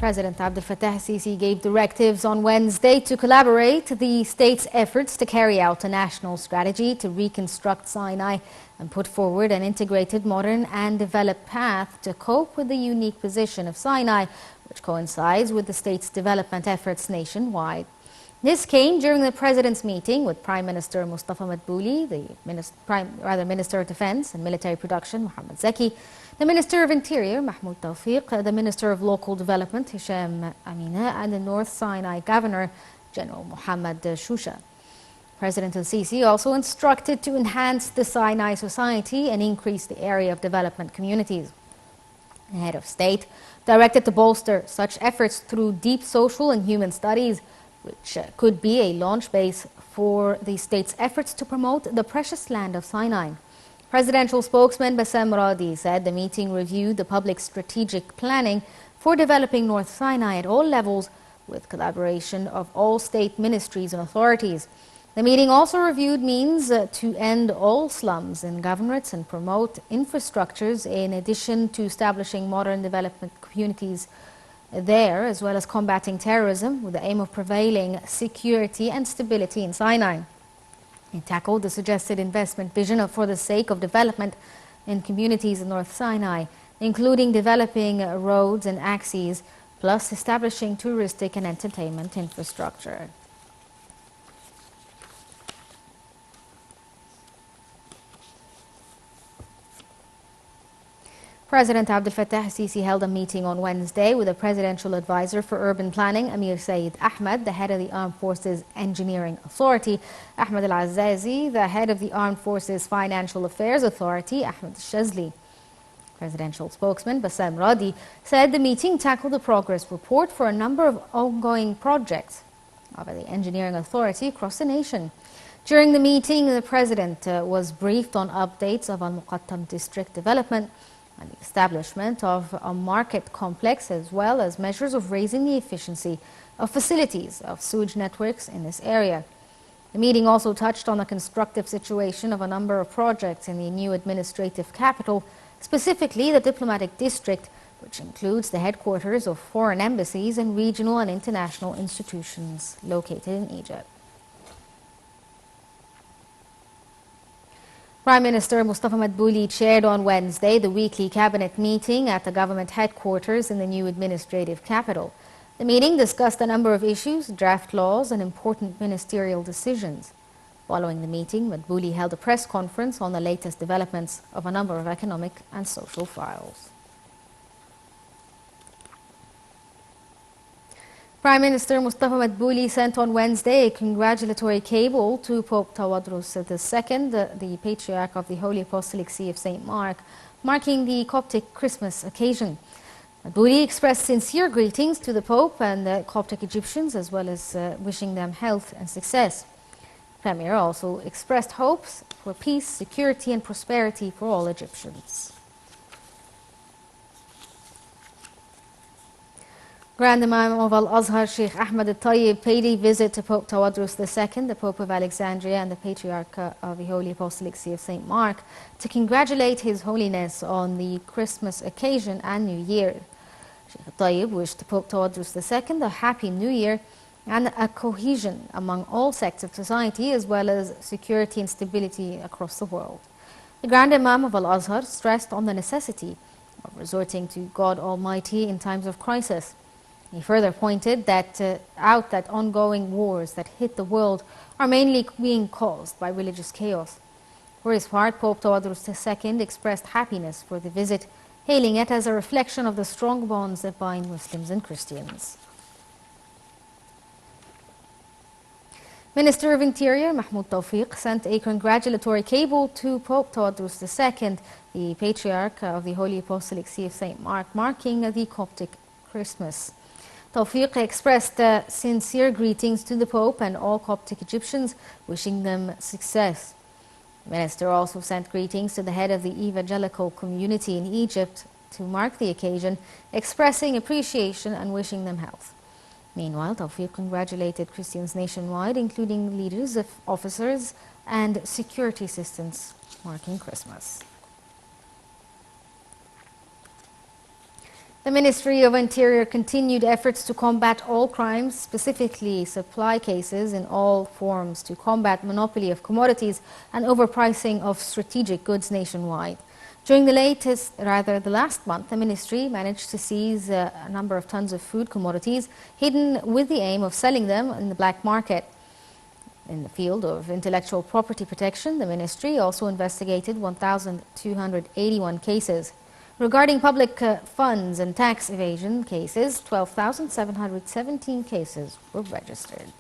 President Abdel Fattah el-Sisi gave directives on Wednesday to collaborate the state's efforts to carry out a national strategy to reconstruct Sinai and put forward an integrated, modern and developed path to cope with the unique position of Sinai, which coincides with the state's development efforts nationwide. This came during the President's meeting with Prime Minister Mustafa Madbouli, the Minister of Defense and Military Production, Mohammed Zaki, the Minister of Interior, Mahmoud Tawfiq, the Minister of Local Development, Hisham Amina, and the North Sinai Governor, General Mohammed Shusha. President el-Sisi also instructed to enhance the Sinai society and increase the area of development communities. The head of state directed to bolster such efforts through deep social and human studies, which could be a launch base for the state's efforts to promote the precious land of Sinai. Presidential spokesman Bassem Radi said the meeting reviewed the public's strategic planning for developing North Sinai at all levels with collaboration of all state ministries and authorities. The meeting also reviewed means to end all slums in governorates and promote infrastructures in addition to establishing modern development communities there, as well as combating terrorism with the aim of prevailing security and stability in Sinai. It tackled the suggested investment vision for the sake of development in communities in North Sinai, including developing roads and axes, plus establishing touristic and entertainment infrastructure. President Abdel Fattah el-Sisi held a meeting on Wednesday with the Presidential Advisor for Urban Planning, Amir Saeed Ahmed, the head of the Armed Forces Engineering Authority, Ahmed Al-Azazi, the head of the Armed Forces Financial Affairs Authority, Ahmed Shazli. Presidential spokesman Bassem Radi said the meeting tackled the progress report for a number of ongoing projects of the Engineering Authority across the nation. During the meeting, the President was briefed on updates of Al-Muqattam district development and the establishment of a market complex, as well as measures of raising the efficiency of facilities of sewage networks in this area. The meeting also touched on the constructive situation of a number of projects in the new administrative capital, specifically the diplomatic district, which includes the headquarters of foreign embassies and regional and international institutions located in Egypt. Prime Minister Mustafa Madbouli chaired on Wednesday the weekly cabinet meeting at the government headquarters in the new administrative capital. The meeting discussed a number of issues, draft laws and important ministerial decisions. Following the meeting, Madbouli held a press conference on the latest developments of a number of economic and social files. Prime Minister Mustafa Madbouli sent on Wednesday a congratulatory cable to Pope Tawadros II, the Patriarch of the Holy Apostolic See of St. Mark, marking the Coptic Christmas occasion. Madbouli expressed sincere greetings to the Pope and the Coptic Egyptians, as well as wishing them health and success. The Premier also expressed hopes for peace, security and prosperity for all Egyptians. Grand Imam of Al-Azhar, Sheikh Ahmed al-Tayyib, paid a visit to Pope Tawadros II, the Pope of Alexandria and the Patriarch of the Holy Apostolic See of St. Mark, to congratulate His Holiness on the Christmas occasion and New Year. Sheikh al-Tayyib wished Pope Tawadros II a happy New Year and a cohesion among all sects of society, as well as security and stability across the world. The Grand Imam of Al-Azhar stressed on the necessity of resorting to God Almighty in times of crisis. He further pointed out that ongoing wars that hit the world are mainly being caused by religious chaos. For his part, Pope Tawadros II expressed happiness for the visit, hailing it as a reflection of the strong bonds that bind Muslims and Christians. Minister of Interior Mahmoud Tawfiq sent a congratulatory cable to Pope Tawadros II, the Patriarch of the Holy Apostolic See of St. Mark, marking the Coptic Christmas. Tawfiq expressed sincere greetings to the Pope and all Coptic Egyptians, wishing them success. The minister also sent greetings to the head of the evangelical community in Egypt to mark the occasion, expressing appreciation and wishing them health. Meanwhile, Tawfiq congratulated Christians nationwide, including leaders, officers and security assistants marking Christmas. The Ministry of Interior continued efforts to combat all crimes, specifically supply cases in all forms, to combat monopoly of commodities and overpricing of strategic goods nationwide. During the last month, the ministry managed to seize a number of tons of food commodities hidden with the aim of selling them in the black market. In the field of intellectual property protection, the ministry also investigated 1,281 cases. Regarding public funds and tax evasion cases, 12,717 cases were registered.